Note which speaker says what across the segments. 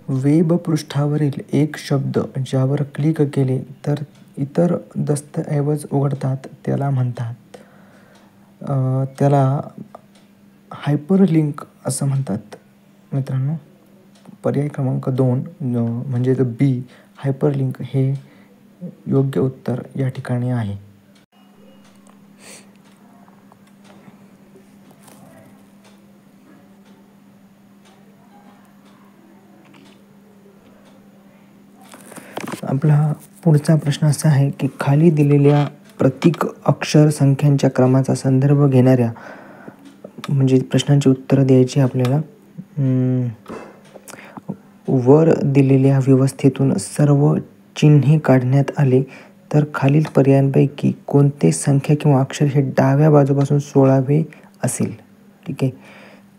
Speaker 1: Web पृष्ठावरील एक शब्द ज्यावर क्लिक केले तर इतर दस्तऐवज उघडतात त्याला म्हणतात, त्याला हायपरलिंक असं म्हणतात मित्रांनो. पर्याय क्रमांक 2 म्हणजे बी हायपरलिंक हे योग्य उत्तर या ठिकाणी आहे. आपला पुढचा प्रश्न असा आहे की खाली दिलेल्या प्रतीक अक्षर संख्यांच्या क्रमाचा संदर्भ घेणाऱ्या म्हणजे प्रश्नांची उत्तरं द्यायची आपल्याला. वर दिलेल्या व्यवस्थेतून सर्व चिन्हे काढण्यात आले तर खालील पर्यायांपैकी कोणते संख्या किंवा अक्षर हे डाव्या बाजूपासून 16वे असेल. ठीक आहे,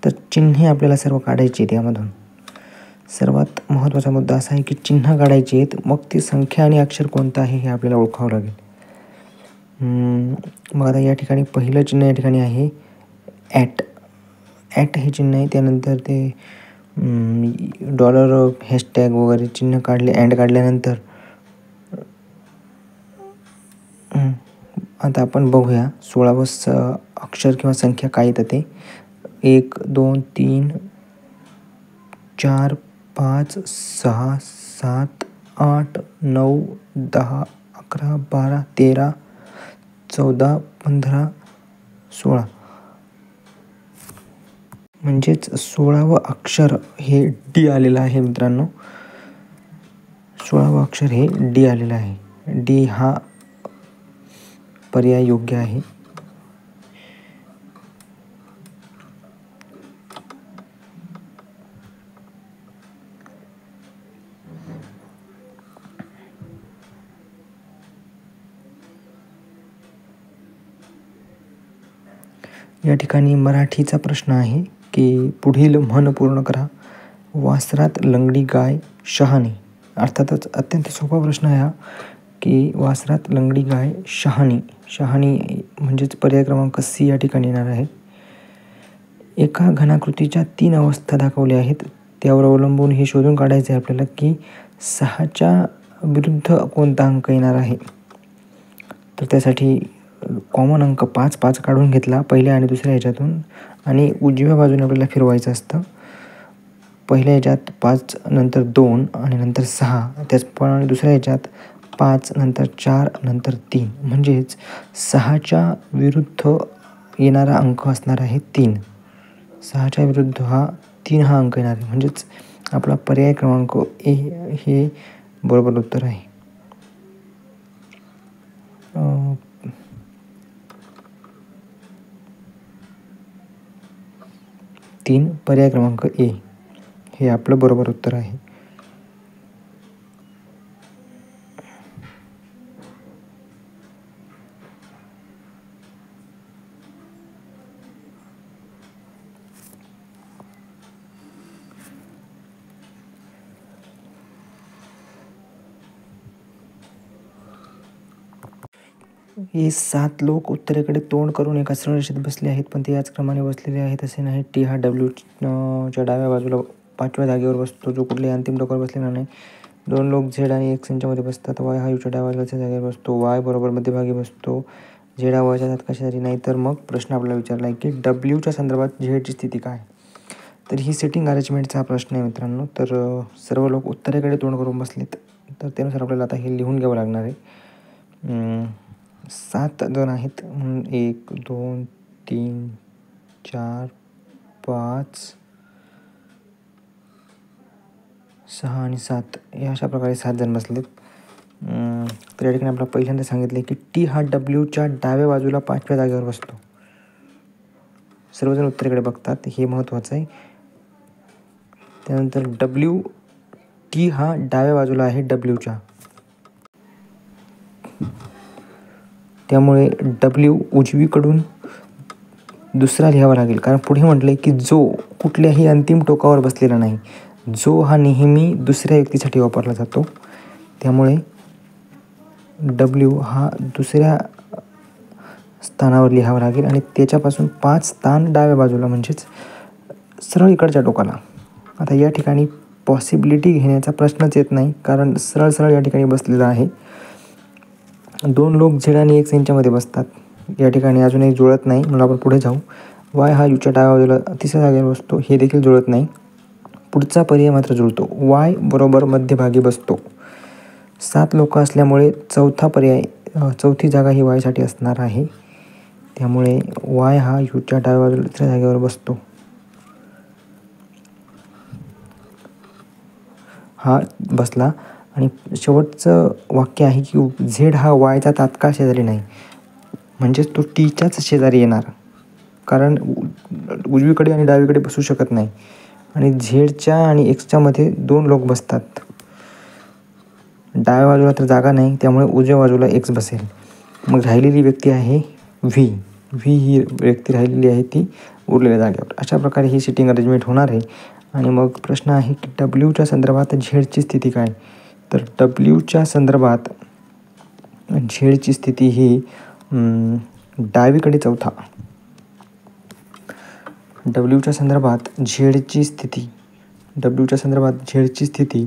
Speaker 1: तर चिन्हे आपल्याला सर्व काढायची आहेत. यामधून सर्वात महत्त्वाचा मुद्दा असा आहे की चिन्ह काढायची आहेत, मग ती संख्या आणि अक्षर कोणतं आहे हे आपल्याला ओळखावं लागेल. मग आता या ठिकाणी पहिलं चिन्ह या ठिकाणी आहे ॲट. ॲट हे चिन्ह आहे. त्यानंतर ते डॉलर हॅशटॅग वगैरे चिन्ह काढले. अँड काढल्यानंतर आता आपण बघूया 16वं अक्षर किंवा संख्या काय येतं ते. 1 2 3 4 5 6 7 8 9 10 11 12 13 14 15 16 म्हणजेच 16वं अक्षर हे डी आलेलं आहे मित्रांनो. 16वं अक्षर हे डी आलेलं आहे. डी हा पर्याय योग्य आहे. या ठिकाणी मराठीचा प्रश्न आहे की पुढील म्हण पूर्ण करा. वासरात लंगडी गाय शहाणी. अर्थातच अत्यंत सोपा प्रश्न आहे हा की वासरात लंगडी गाय शहाणी. शहाणी म्हणजेच पर्याय क्रमांक सी या ठिकाणी येणार आहे. एका घनाकृतीच्या 3 अवस्था दाखवल्या आहेत, त्यावर अवलंबून हे शोधून काढायचे आहे आपल्याला की 6च्या विरुद्ध कोणता अंक येणार आहे. तर त्यासाठी कॉमन अंक 5 5 काढून घेतला पहिल्या आणि दुसऱ्या ह्याच्यातून आणि उजव्या बाजूने आपल्याला फिरवायचं असतं. पहिल्या ह्याच्यात 5 नंतर 2 आणि नंतर 6, त्याचप्रमाणे दुसऱ्या ह्याच्यात 5 नंतर 4 नंतर 3 म्हणजेच 6च्या विरुद्ध येणारा अंक असणार आहे 3. 6च्या विरुद्ध हा 3 हा अंक येणार आहे. म्हणजेच आपला पर्याय क्रमांक ए हे बरोबर उत्तर आहे. 3 पर्याय क्रमांक ए हे आपलं बरोबर उत्तर आहे. हे 7 लोक उत्तरेकडे तोंड करून एका सरळ रेषेत बसले आहेत, पण ते याच क्रमाने बसलेले आहेत असे नाही. टी हा डब्ल्यू च्या डाव्या बाजूला 5व्या जागेवर बसतो, जो कुठल्याही अंतिम टोकावर बसलेला नाही. 2 लोक झेड आणि एक्स यांच्यामध्ये बसतात. वाय हा यूच्या डाव्या बाजूच्या जागेवर बसतो. वाय बरोबर मध्यभागी बसतो. झेड हा वायच्या हातात कशासाठी नाही. तर मग प्रश्न आपल्याला विचारला आहे की डब्ल्यूच्या संदर्भात झेडची स्थिती काय. तर ही सेटिंग अरेंजमेंटचा प्रश्न आहे मित्रांनो. तर सर्व लोक उत्तरेकडे तोंड करून बसलेत, तर त्यानुसार आपल्याला आता हे लिहून घ्यावं लागणार आहे. 7 जण आहेत. 1 2 3 4 5 6 आणि 7 या अशा प्रकारे 7 जण बसलेत. तर या ठिकाणी आपल्याला पहिल्यांदा सांगितले की टी हा डब्ल्यूच्या डाव्या बाजूला 5व्या जागेवर बसतो. सर्वजण उत्तरेकडे बघतात, हे महत्त्वाचं आहे. त्यानंतर डब्ल्यू टी हा डाव्या बाजूला आहे डब्ल्यूच्या, त्यामुळे डब्ल्यू उजवीकडून दुसरा लिहावा लागेल. कारण पुढे म्हटलं आहे की जो कुठल्याही अंतिम टोकावर बसलेला नाही. जो हा नेहमी दुसऱ्या व्यक्तीसाठी वापरला जातो, त्यामुळे डब्ल्यू हा दुसऱ्या स्थानावर लिहावा लागेल आणि त्याच्यापासून 5 स्थान डाव्या बाजूला म्हणजेच सरळ इकडच्या टोकाला. आता या ठिकाणी पॉसिबिलिटी घेण्याचा प्रश्नच येत नाही, कारण सरळ सरळ या ठिकाणी बसलेला आहे. 2 लोक झेड आणि एक्स यांच्यामध्ये बसतात. या ठिकाणी अजूनही जुळत नाही, म्हणून आपण पुढे जाऊ. वाय हा यूच्या डाव्या बाजूला तिसऱ्या जागेवर बसतो, हे देखील जुळत नाही. पुढचा पर्याय मात्र जुळतो. वाय बरोबर मध्यभागी बसतो. 7 लोक असल्यामुळे चौथी जागा ही वायसाठी असणार आहे. त्यामुळे वाय हा यूच्या डाव्या बाजूला तिसऱ्या जागेवर बसतो. हा बसला. आणि शेवटचं वाक्य आहे की झेड हा वायचा तात्काळ शेजारी नाही, म्हणजेच तो टीच्याच शेजारी येणार, कारण उजवीकडे आणि डावीकडे बसू शकत नाही. आणि झेडच्या आणि एक्सच्या मध्ये 2 लोक बसतात. डाव्या बाजूला तर जागा नाही, त्यामुळे उजव्या बाजूला एक्स बसेल. मग राहिलेली व्यक्ती आहे व्ही. ही व्यक्ती राहिलेली आहे ती उरलेल्या जागेवर. अशा प्रकारे ही सिटिंग अरेंजमेंट होणार आहे. आणि मग प्रश्न आहे की डब्ल्यूच्या संदर्भात झेडची स्थिती काय. तर डब्ल्यूच्या संदर्भात झेडची स्थिती ही डावीकडे चौथा. डब्ल्यूच्या संदर्भात झेडची स्थिती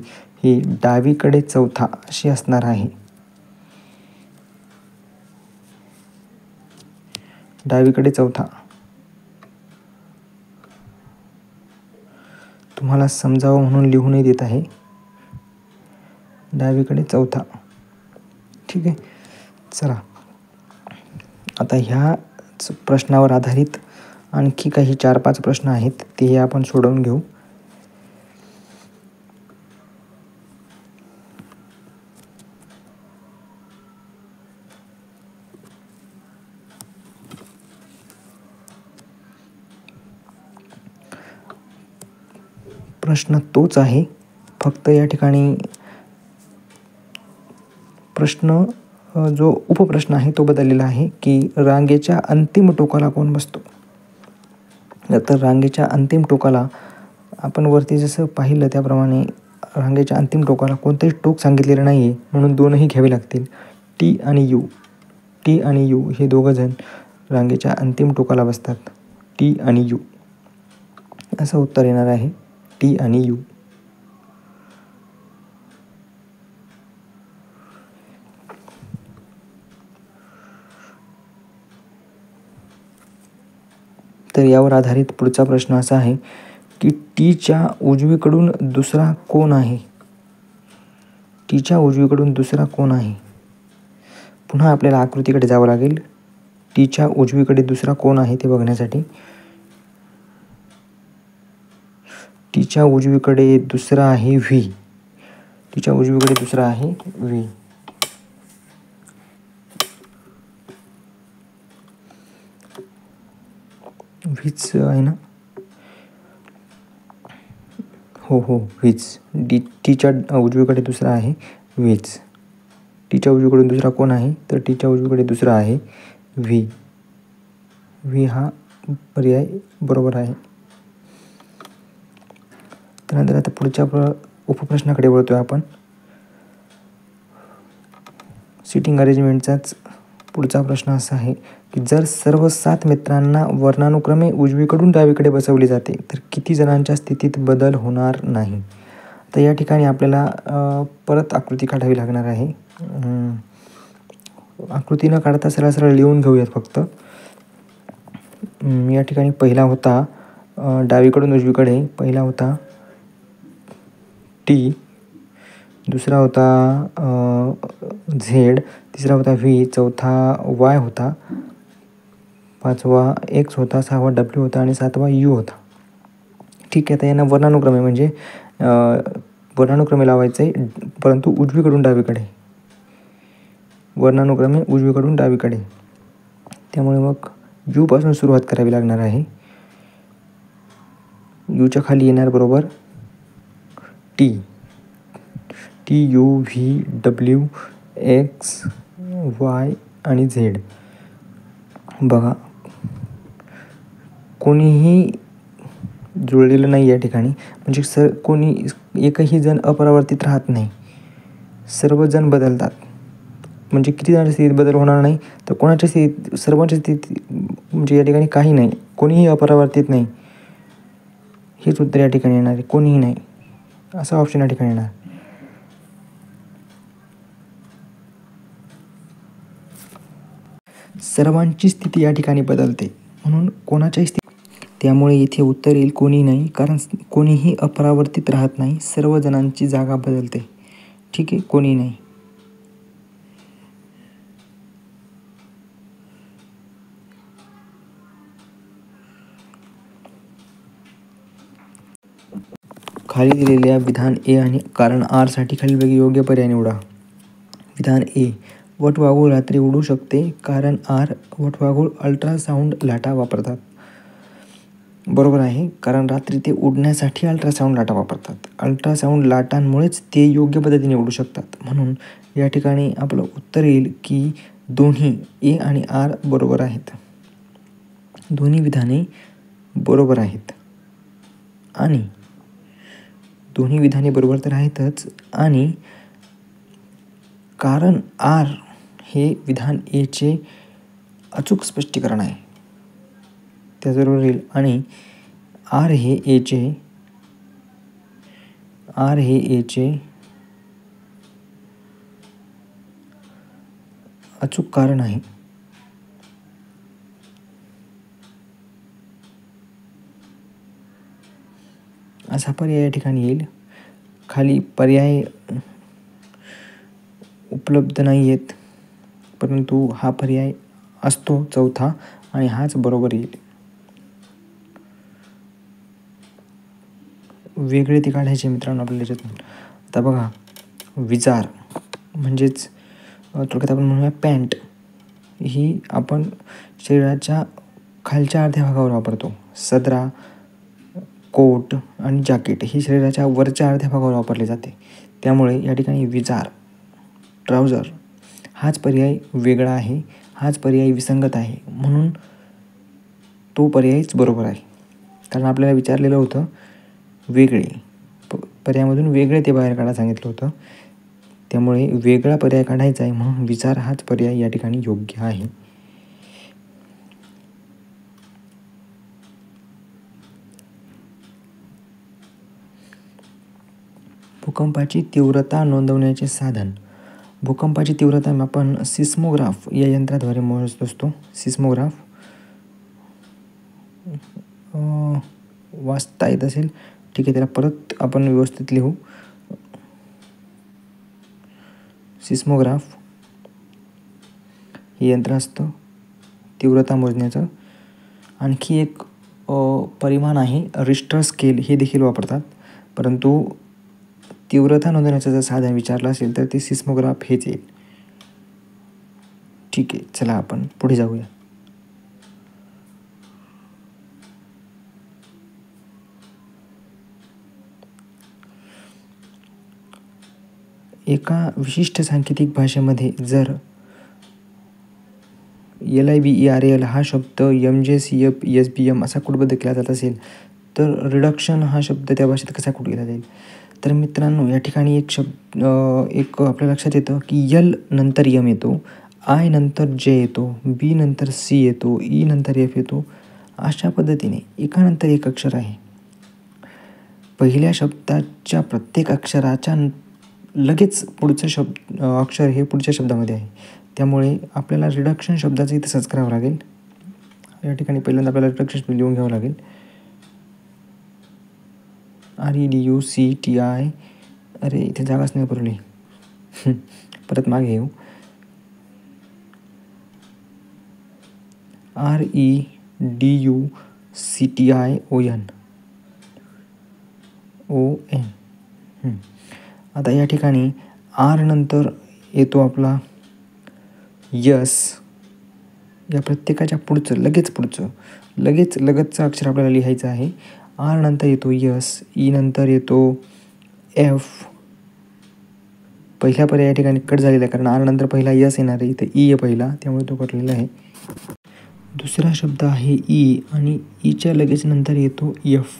Speaker 1: ही डावीकडे चौथा अशी असणार आहे. डावीकडे चौथा. तुम्हाला समजावं म्हणून लिहूनही देत आहे. डावीकडे चौथा. ठीक आहे. चला, आता ह्याच प्रश्नावर आधारित आणखी काही 4-5 प्रश्न आहेत, ते आपण सोडवून घेऊ. प्रश्न तोच आहे, फक्त या ठिकाणी प्रश्न जो उपप्रश्न आहे तो बदललेला आहे की रांगेच्या अंतिम टोकाला कोण बसतो. तर रांगेच्या अंतिम टोकाला आपण वरती जसं पाहिलं त्याप्रमाणे रांगेच्या अंतिम टोकाला कोणतंही टोक सांगितलेलं नाही आहे, म्हणून 2ही घ्यावे लागतील. टी आणि यू हे दोघंजण रांगेच्या अंतिम टोकाला बसतात. टी आणि यू असं उत्तर येणार आहे. टी आणि यू. तर यावर आधारित पुढचा प्रश्न असा आहे की टीच्या उजवीकडून दुसरा कोण आहे. टीच्या उजवीकडून दुसरा कोण आहे. पुन्हा आपल्याला आकृतीकडे जावं लागेल. टीच्या उजवीकडे दुसरा कोण आहे ते बघण्यासाठी. टीच्या उजवीकडे दुसरा आहे व्ही. टीच्या उजवीकडे दुसरा आहे व्ही. व्हीच आहे ना. हो व्हीच. टीच्या उजवीकडे दुसरा आहे व्हीच. टीच्या उजवीकडून दुसरा कोण आहे, तर टीच्या उजवीकडे दुसरा आहे व्ही. व्ही हा पर्याय बरोबर आहे. त्यानंतर आता पुढच्या उपप्रश्नाकडे वळतोय आपण. सिटिंग अरेंजमेंटचाच पुढचा प्रश्न असा आहे की जर सर्व 7 मित्रांना वर्णानुक्रमे उजवीकडून डावीकडे बसवले जाते तर किती जणांच्या स्थितीत बदल होणार नाही. तर या ठिकाणी आपल्याला परत आकृती काढावी लागणार आहे. आकृती न काढता सरळ लिहून घेऊयात फक्त. या ठिकाणी पहिला होता डावीकडून उजवीकडे, पहिला होता टी, दुसरा होता झेड, तिसरा होता व्ही, चौथा वाय होता, 5वा एक्स होता, 6वा डब्ल्यू होता आणि 7वा यू होता. ठीक आहे. आता यांना वर्णानुक्रमे म्हणजे वर्णानुक्रमे लावायचं आहे, परंतु उजवीकडून डावीकडे. वर्णानुक्रमे उजवीकडून डावीकडे. त्यामुळे मग यू पासून सुरुवात करावी लागणार आहे. यूच्या खाली येणार बरोबर T. You, V, W, x, Y आणि झेड. बघा, कोणीही जुळलेलं नाही या ठिकाणी, म्हणजे कोणी एकही जण अपरावर्तित राहत नाही, सर्वजण बदलतात. म्हणजे किती जणांच्या स्थितीत बदल होणार नाही, तर कोणाच्या स्थितीत, सर्वांच्या स्थितीत म्हणजे या ठिकाणी काही नाही, कोणीही अपरावर्तित नाही. हेच उत्तर या ठिकाणी येणार आहे, कोणीही नाही. असा ऑप्शन या ठिकाणी येणार. सर्वांची स्थिती या ठिकाणी बदलते म्हणून कोणाच्याही त्यामुळे इथे उत्तर येईल कोणी नाही, कारण कोणीही अपरावर्तित राहत नाही, सर्वजणांची जागा बदलते. ठीक आहे, कोणी नाही. खाली दिलेल्या विधान ए आणि कारण आर साठी खालीलपैकी योग्य पर्याय निवडा. विधान ए, वटवाघूळ रात्री उडू शकते कारण आर, वटवाघूळ अल्ट्रासाऊंड लाटा वापरतात. बरोबर आहे, कारण रात्री ते उडण्यासाठी अल्ट्रासाऊंड लाटा वापरतात. अल्ट्रासाऊंड लाटांमुळेच ते योग्य पद्धतीने उडू शकतात. म्हणून या ठिकाणी आपलं उत्तर येईल की दोन्ही ए आणि आर बरोबर आहेत. दोन्ही विधाने बरोबर आहेत आणि दोन्ही विधाने बरोबर तर आहेतच आणि कारण आर हे विधान एचे अचूक स्पष्टीकरण आहे, त्याचबरोबर येईल. आणि आर हे एचे अचूक कारण आहे. असा पर्याय या ठिकाणी येईल. खाली पर्याय उपलब्ध नाही आहेत, परंतु हा पर्याय असतो चौथा आणि हाच बरोबर येईल. वेगळे ते काढायचे मित्रांनो आपल्याला याच्यातून. आता बघा, विजार म्हणजेच थोडक्यात आपण म्हणूया पॅन्ट, ही आपण शरीराच्या खालच्या अर्ध्या भागावर वापरतो. सदरा, कोट आणि जॅकेट ही शरीराच्या वरच्या अर्ध्या भागावर वापरले जाते. त्यामुळे या ठिकाणी विजार, ट्राउझर हाच पर्याय वेगळा आहे, हाच पर्याय विसंगत आहे, म्हणून तो पर्यायच बरोबर आहे. कारण आपल्याला विचारलेलं होतं वेगळे, पर्यायामधून वेगळे ते बाहेर काढा सांगितलं होतं. त्यामुळे वेगळा पर्याय काढायचा आहे, म्हणून विचार हाच पर्याय या ठिकाणी योग्य आहे. भूकंपाची तीव्रता नोंदवण्याचे साधन. भूकंपाची तीव्रता आपण सिस्मोग्राफ या यंत्राद्वारे मोजत असतो. सिस्मोग्राफ वाचता येत असेल, ठीक आहे, त्याला परत आपण व्यवस्थित लिहू. सिस्मोग्राफ हे यंत्र असतं तीव्रता मोजण्याचं. आणखी एक परिमाण आहे रिश्टर स्केल, हे देखील वापरतात, परंतु तीव्रता नोंदवण्याचं जर साधन विचारलं असेल तर ते सिस्मोग्राफ हेच येईल. ठीक आहे, चला आपण पुढे जाऊया. एका विशिष्ट सांकेतिक भाषेमध्ये जर LIBERAL हा शब्द MJCF SBM असा कुठबद्ध केला जात असेल तर रिडक्शन हा शब्द त्या भाषेत कसा कुठे केला जाईल. तर मित्रांनो या ठिकाणी एक आपल्या लक्षात येतं की L नंतर M येतो, I नंतर J येतो, B नंतर C येतो, E नंतर F येतो. अशा पद्धतीने एकानंतर एक अक्षर आहे. पहिल्या शब्दाच्या प्रत्येक अक्षराच्या लगेच पुढचं अक्षर हे पुढच्या शब्दामध्ये आहे. त्यामुळे आपल्याला रिडक्शन शब्दाचं तसंच करावं लागेल. या ठिकाणी पहिल्यांदा आपल्याला रिडक्शन लिहून घ्यावं लागेल. REDUCTI, अरे इथे जागाच नाही पुरली, परत मागे येऊ. REDUCTION. आता या ठिकाणी आर नंतर येतो आपला यस. या प्रत्येकाच्या पुढचं लगतचं अक्षर आपल्याला लिहायचं आहे. आर नंतर येतो यस, ई नंतर येतो एफ. पहिला पर्याय या ठिकाणी कट झालेला आहे कारण आर नंतर पहिला यस येणार आहे, इथे ई आहे पहिला, त्यामुळे तो कटलेला आहे. दुसरा शब्द आहे ई आणि ईच्या लगेच नंतर येतो एफ.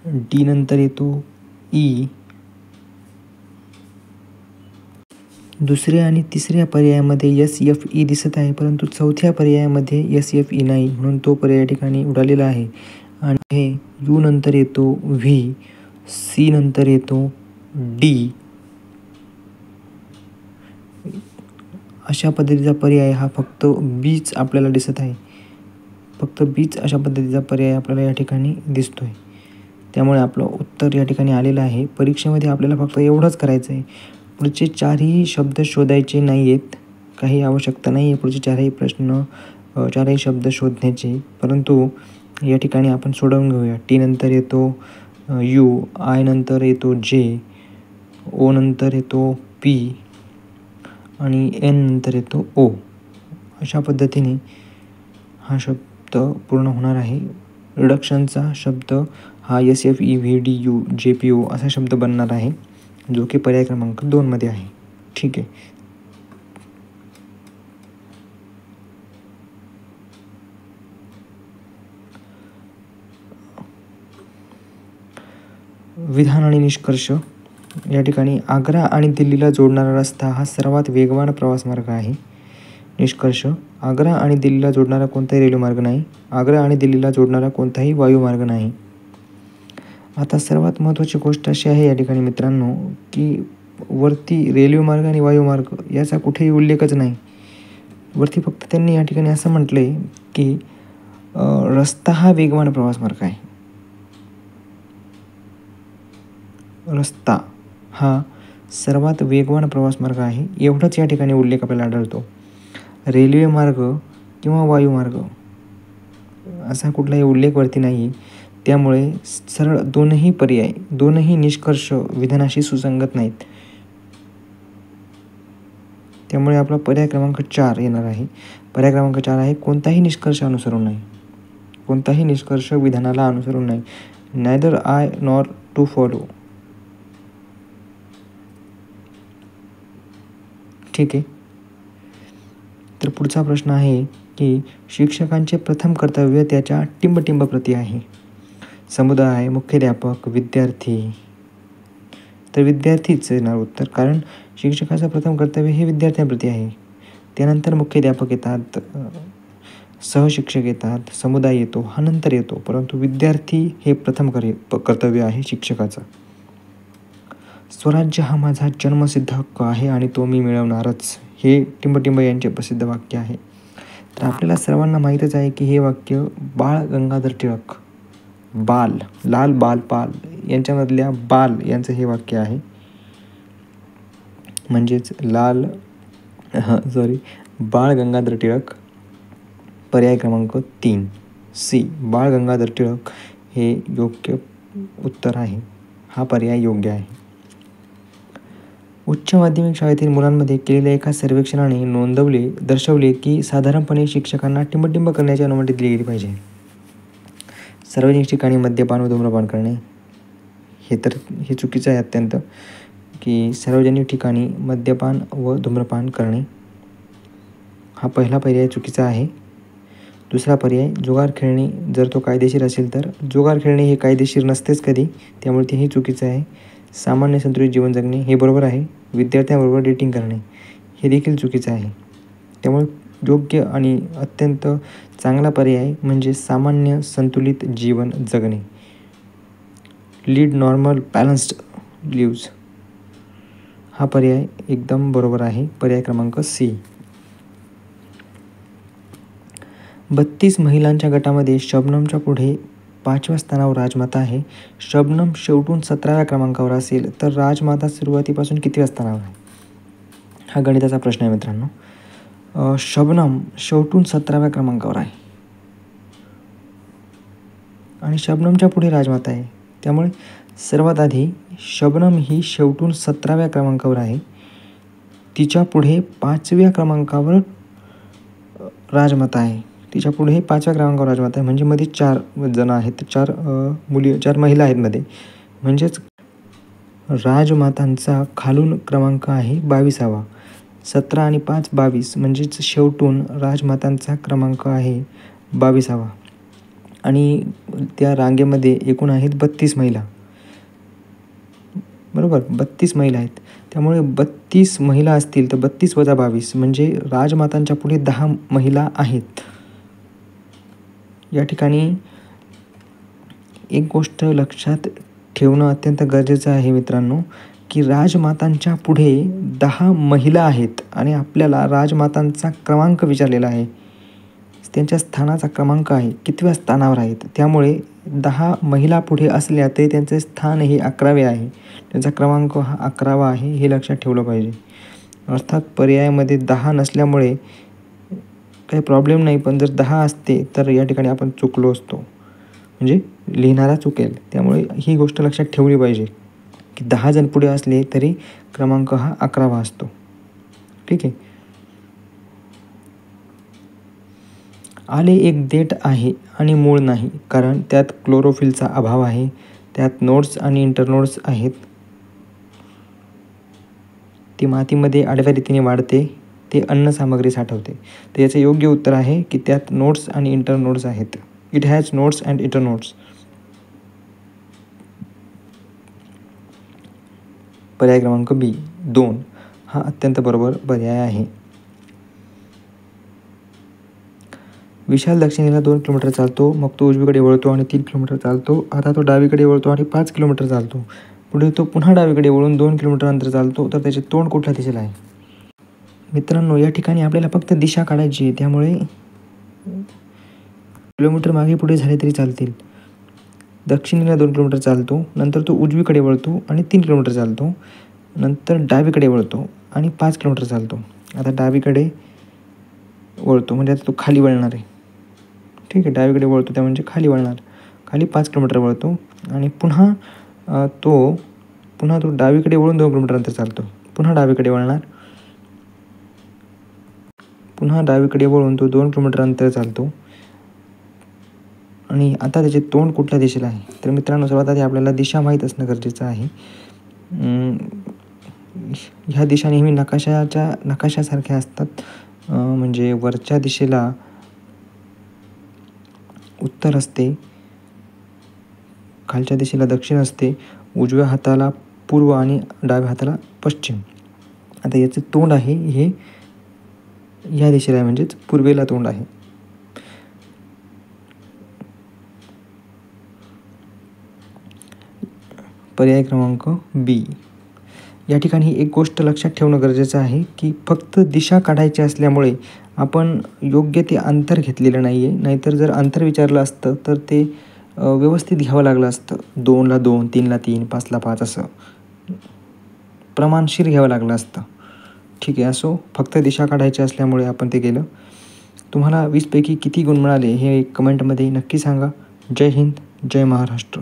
Speaker 1: डी नंतर येतो ई. दुसऱ्या आणि तिसऱ्या पर्यायामध्ये SFE दिसत आहे, परंतु चौथ्या पर्यायामध्ये SFE नाही, म्हणून तो पर्याय या ठिकाणी उडालेला आहे. आणि हे यू नंतर येतो व्ही, सी नंतर येतो डी. अशा पद्धतीचा पर्याय हा फक्त बीच आपल्याला दिसत आहे. फक्त बीच अशा पद्धतीचा पर्याय आपल्याला या ठिकाणी दिसतोय. त्यामुळे आपलं उत्तर या ठिकाणी आलेलं आहे. परीक्षेमध्ये आपल्याला फक्त एवढंच करायचं आहे, पुढचे चारही शब्द शोधायचे नाही आहेत. काही आवश्यकता नाही आहे पुढचे चारही शब्द शोधण्याची. परंतु या ठिकाणी आपण सोडवून घेऊया. टी नंतर येतो यू, आय नंतर येतो जे, ओ नंतर येतो पी आणि एन नंतर येतो ओ. अशा पद्धतीने हा शब्द पूर्ण होणार आहे. रिडक्शनचा शब्द हा SFEVDU JPO असा शब्द बनणार आहे, जो की पर्याय क्रमांक 2 मध्ये आहे. ठीक आहे. विधान आणि निष्कर्ष. या ठिकाणी आग्रा आणि दिल्लीला जोडणारा रस्ता हा सर्वात वेगवान प्रवास मार्ग आहे. निष्कर्ष. आग्रा आणि दिल्लीला जोडणारा कोणताही रेल्वे मार्ग नाही. आग्रा आणि दिल्लीला जोडणारा कोणताही वायुमार्ग नाही. आता सर्वात महत्त्वाची गोष्ट अशी आहे या ठिकाणी मित्रांनो, की वरती रेल्वे मार्ग आणि वायुमार्ग याचा कुठेही उल्लेखच नाही. वरती फक्त त्यांनी या ठिकाणी असं म्हटलं आहे की रस्ता हा वेगवान प्रवास मार्ग आहे. रस्ता हा सर्वात वेगवान प्रवास मार्ग आहे, एवढाच या ठिकाणी उल्लेख आपल्याला आढळतो. रेल्वे मार्ग किंवा वायुमार्ग असा कुठलाही उल्लेख वरती नाही. त्यामुळे सरळ दोनही पर्याय, दोनही निष्कर्ष विधानाशी सुसंगत नाहीत. त्यामुळे आपला पर्याय क्रमांक 4 येणार आहे. पर्याय क्रमांक 4 आहे कोणताही निष्कर्ष अनुसरून नाही. कोणताही निष्कर्ष विधानाला अनुसरून नाही. Neither I nor to follow. ठीक आहे. तर पुढचा प्रश्न आहे की शिक्षकांचे प्रथम कर्तव्य त्याच्या टिंबटिंब प्रती आहे. समुदाय, मुख्याध्यापक, विद्यार्थी. तर विद्यार्थीच येणार उत्तर, कारण शिक्षकाचं प्रथम कर्तव्य हे विद्यार्थ्यांप्रती आहे. त्यानंतर मुख्याध्यापक येतात, सहशिक्षक येतात, समुदाय येतो, हा नंतर येतो. परंतु विद्यार्थी हे प्रथम कर्तव्य आहे शिक्षकाचं. स्वराज्य हा माझा जन्मसिद्ध हक्क आहे आणि तो मी मिळवणारच, हे टिंबटिंब यांचे प्रसिद्ध वाक्य आहे. तर आपल्याला सर्वांना माहीतच आहे की हे वाक्य बाळ गंगाधर टिळक, बाल, लाल बाल पाल यांच्यामधल्या बाल यांचं हे वाक्य आहे. म्हणजेच बाळ गंगाधर टिळक. पर्याय क्रमांक 3 सी, बाळ गंगाधर टिळक हे योग्य उत्तर आहे. हा पर्याय योग्य आहे. उच्च माध्यमिक शाळेतील मुलांमध्ये केलेल्या एका सर्वेक्षणाने दर्शवले की साधारणपणे शिक्षकांना टिंबटिंब करण्याची अनुमती दिली गेली पाहिजे. सार्वजनिक ठिकाणी मद्यपान व धूम्रपान करणे, हे चुकीचं आहे अत्यंत. की सार्वजनिक ठिकाणी मद्यपान व धूम्रपान करणे हा पहिला पर्याय चुकीचा आहे. दुसरा पर्याय जुगार खेळणे, जर तो कायदेशीर असेल तर. जुगार खेळणे हे कायदेशीर नसतेच कधी, त्यामुळे तेही चुकीचं आहे. सामान्य संतुलित जीवन जगणे हे बरोबर आहे. विद्यार्थ्यांबरोबर डेटिंग करणे हे देखील चुकीचं आहे. त्यामुळे योग्य आणि अत्यंत चांगला पर्याय म्हणजे सामान्य संतुलित जीवन जगणे. लीड नॉर्मल बॅलन्स्ड लिव्ज हा पर्याय एकदम बरोबर आहे. पर्याय क्रमांक सी. 32 महिलांच्या गटामध्ये शबनमच्या पुढे 5व्या स्थानावर राजमाता आहे. शबनम शेवटून 17व्या क्रमांकावर असेल तर राजमाता सुरुवातीपासून कितव्या स्थानावर आहे? हा गणिताचा प्रश्न आहे मित्रांनो. शबनम शेवटून 17व्या क्रमांकावर आहे आणि शबनमच्या पुढे राजमाता आहे. त्यामुळे सर्वात आधी शबनम ही शेवटून 17व्या क्रमांकावर आहे. तिच्या पुढे 5व्या क्रमांकावर राजमाता आहे. तिच्या पुढे 5व्या क्रमांकावर राजमाता आहे. म्हणजे मध्ये 4 जण आहेत, 4 महिला आहेत मध्ये. म्हणजेच राजमातांचा खालून क्रमांक आहे 22वा. 17 आणि 5 22, म्हणजेच शेवटून राजमातांचा क्रमांक आहे 22वा. आणि त्या रांगेमध्ये एकूण आहेत 32 महिला. बरोबर, 32 महिला आहेत. त्यामुळे 32 महिला असतील तर 32 + 22 म्हणजे राजमातांच्या पुढे 10 महिला आहेत. या ठिकाणी एक गोष्ट लक्षात ठेवणं अत्यंत गरजेचं आहे मित्रांनो, की राजमातांच्या पुढे 10 महिला आहेत आणि आपल्याला राजमातांचा क्रमांक विचारलेला आहे. त्यांच्या स्थानाचा क्रमांक आहे, कितव्या स्थानावर आहेत. त्यामुळे 10 महिला पुढे असल्या तरी त्यांचे स्थान हे 11वे आहे. त्यांचा क्रमांक हा 11वा आहे, हे लक्षात ठेवलं पाहिजे. अर्थात पर्यायामध्ये 10 नसल्यामुळे काही प्रॉब्लेम नाही, पण जर 10 असते तर या ठिकाणी आपण चुकलो असतो, म्हणजे लिहिणारा चुकेल. त्यामुळे ही गोष्ट लक्षात ठेवली पाहिजे की 10 जण पुढे असले तरी क्रमांक हा 11वा असतो. ठीक आहे. आले एक देठ आहे आणि मूळ नाही, कारण त्यात क्लोरोफिलचा अभाव आहे. त्यात नोड्स आणि इंटरनोड्स आहेत. ती मातीमध्ये आडव्या रीतीने वाढते. ते अन्नसामग्री साठवते. तर याचं योग्य उत्तर आहे की त्यात नोड्स आणि इंटरनोड्स आहेत. It has nodes and internodes. पर्याय क्रमांक बी 2 हा अत्यंत बरोबर पर्याय आहे. विशाल दक्षिणेला 2 किलोमीटर चालतो, मग तो उजवीकडे वळतो आणि 3 किलोमीटर चालतो. आता तो डावीकडे वळतो आणि 5 किलोमीटर चालतो. पुढे तो पुन्हा डावीकडे वळून 2 किलोमीटर अंतर चालतो. तर त्याचे तोंड कुठल्या दिशेला आहे? मित्रांनो, या ठिकाणी आपल्याला फक्त दिशा काढायची आहे, त्यामुळे किलोमीटर मागे पुढे झाले तरी चालतील. दक्षिणेला 2 किलोमीटर चालतो, नंतर तो उजवीकडे वळतो आणि 3 किलोमीटर चालतो. नंतर डावीकडे वळतो आणि 5 किलोमीटर चालतो. आता डावीकडे वळतो म्हणजे आता तो खाली वळणार आहे. ठीक आहे, डावीकडे वळतो त्या म्हणजे खाली वळणार. खाली 5 किलोमीटर वळतो आणि पुन्हा तो डावीकडे वळून 2 किलोमीटर अंतर चालतो. पुन्हा डावीकडे वळणार. पुन्हा डावीकडे वळून तो 2 किलोमीटर अंतर चालतो आणि आता त्याचे तोंड कुठल्या दिशेला आहे? तर मित्रांनो, सर्वात आधी आपल्याला दिशा माहीत असणं गरजेचं आहे. ह्या दिशा नेहमी नकाशासारख्या असतात. म्हणजे वरच्या दिशेला उत्तर असते, खालच्या दिशेला दक्षिण असते, उजव्या हाताला पूर्व आणि डाव्या हाताला पश्चिम. आता याचे तोंड आहे हे या दिशेला आहे, म्हणजेच पूर्वेला तोंड आहे. पर्याय क्रमांक बी. या ठिकाणी एक गोष्ट लक्षात ठेवणं गरजेचं आहे की फक्त दिशा काढायची असल्यामुळे आपण योग्य ते अंतर घेतलेलं नाही आहे. नाहीतर जर अंतर विचारलं असतं तर ते व्यवस्थित घ्यावं लागलं असतं. 2ला 2, 3ला 3, 5ला 5 असं प्रमाणशीर घ्यावं लागलं असतं. ठीक आहे, असो, फक्त दिशा काढायची असल्यामुळे आपण ते केलं. तुम्हाला 20पैकी किती गुण मिळाले हे कमेंटमध्ये नक्की सांगा. जय हिंद, जय महाराष्ट्र.